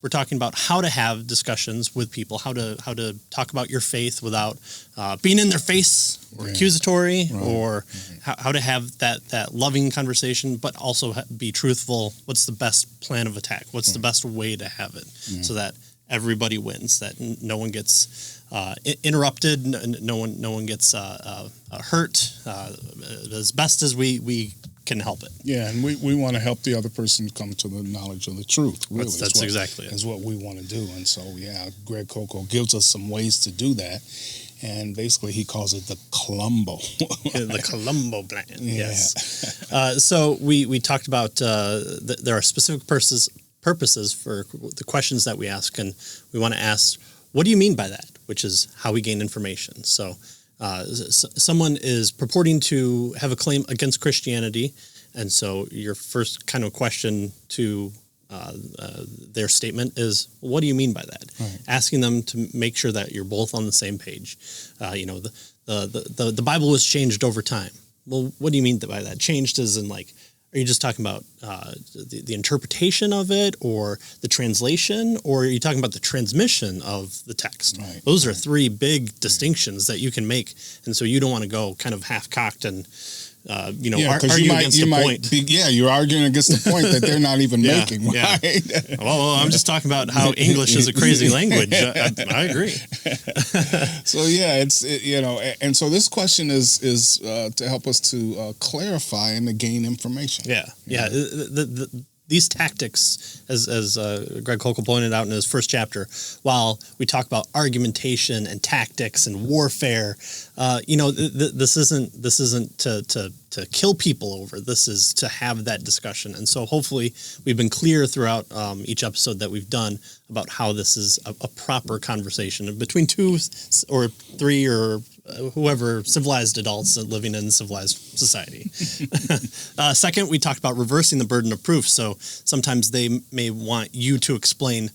we're talking about how to have discussions with people, how to talk about your faith without being in their face or accusatory, or how to have that loving conversation, but also be truthful. What's the best plan of attack? What's the best way to have it so that everybody wins, that no one gets interrupted, no one gets hurt, as best as we can help it. Yeah, and we want to help the other person come to the knowledge of the truth. Really, that's exactly it. Is what we want to do. And so, Greg Koukl gives us some ways to do that. And basically, he calls it the Columbo. The Columbo plan, yes. So we talked about there are specific purposes for the questions that we ask, and we want to ask, what do you mean by that? Which is how we gain information. So someone is purporting to have a claim against Christianity, and so your first kind of question to their statement is, what do you mean by that? Right. Asking them to make sure that you're both on the same page. The Bible was changed over time. Well, what do you mean by that? Changed as in, like, are you just talking about the interpretation of it, or the translation, or are you talking about the transmission of the text? Right. Those are three big distinctions that you can make, and so you don't want to go kind of half-cocked and argue against the point. You're arguing against the point that they're not even making, right? Yeah. Well, I'm just talking about how English is a crazy language. I agree. And so this question is to help us to clarify and to gain information. These tactics, as Greg Koukl pointed out in his first chapter, while we talk about argumentation and tactics and warfare, this isn't to kill people over. This is to have that discussion. And so hopefully we've been clear throughout each episode that we've done about how this is a proper conversation between two or three or whoever civilized adults living in civilized society. Second, we talked about reversing the burden of proof. So sometimes they may want you to explain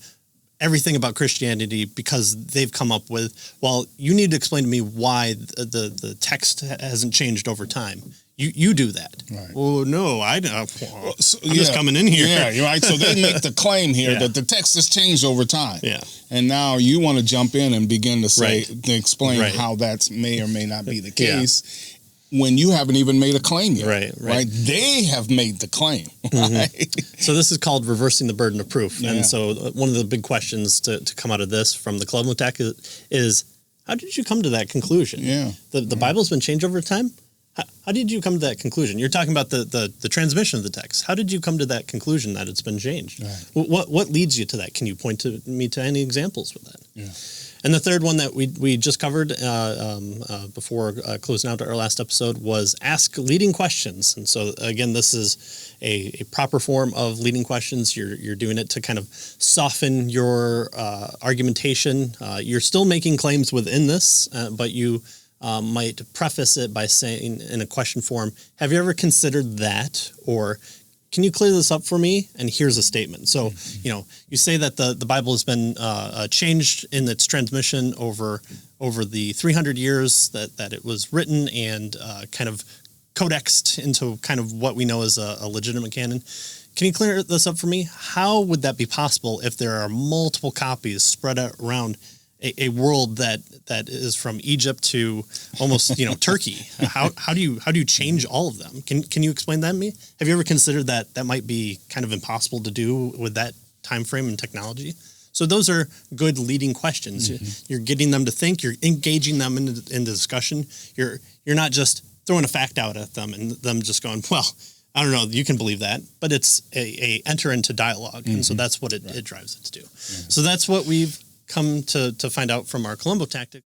everything about Christianity because they've come up with, well, you need to explain to me why the text hasn't changed over time. You do that. Right. Well, no, I'm just coming in here. Yeah, you're right. So they make the claim here that the text has changed over time. Yeah. And now you want to jump in and begin to say, to explain how that may or may not be the case when you haven't even made a claim yet. Right. They have made the claim. Right? So this is called reversing the burden of proof. Yeah. And so one of the big questions to come out of this from the Columbo attack is, how did you come to that conclusion? Yeah. The Bible's been changed over time? How did you come to that conclusion? You're talking about the transmission of the text. How did you come to that conclusion that it's been changed? Right. What leads you to that? Can you point to me to any examples with that? Yeah. And the third one that we just covered before closing out our last episode was ask leading questions. And so again, this is a proper form of leading questions. You're doing it to kind of soften your argumentation. You're still making claims within this, but you might preface it by saying in a question form, have you ever considered that? Or can you clear this up for me? And here's a statement. So, you say that the Bible has been changed in its transmission over the 300 years that it was written and kind of codexed into kind of what we know as a legitimate canon. Can you clear this up for me? How would that be possible if there are multiple copies spread out around a world that is from Egypt to almost Turkey? How do you change all of them? Can you explain that to me? Have you ever considered that might be kind of impossible to do with that time frame and technology? So those are good leading questions. Mm-hmm. You're getting them to think. You're engaging them in the discussion. You're not just throwing a fact out at them and them just going, well, I don't know, you can believe that, but it's a enter into dialogue, and so that's what it drives it to do. Mm-hmm. So that's what we've come to find out from our Columbo tactic.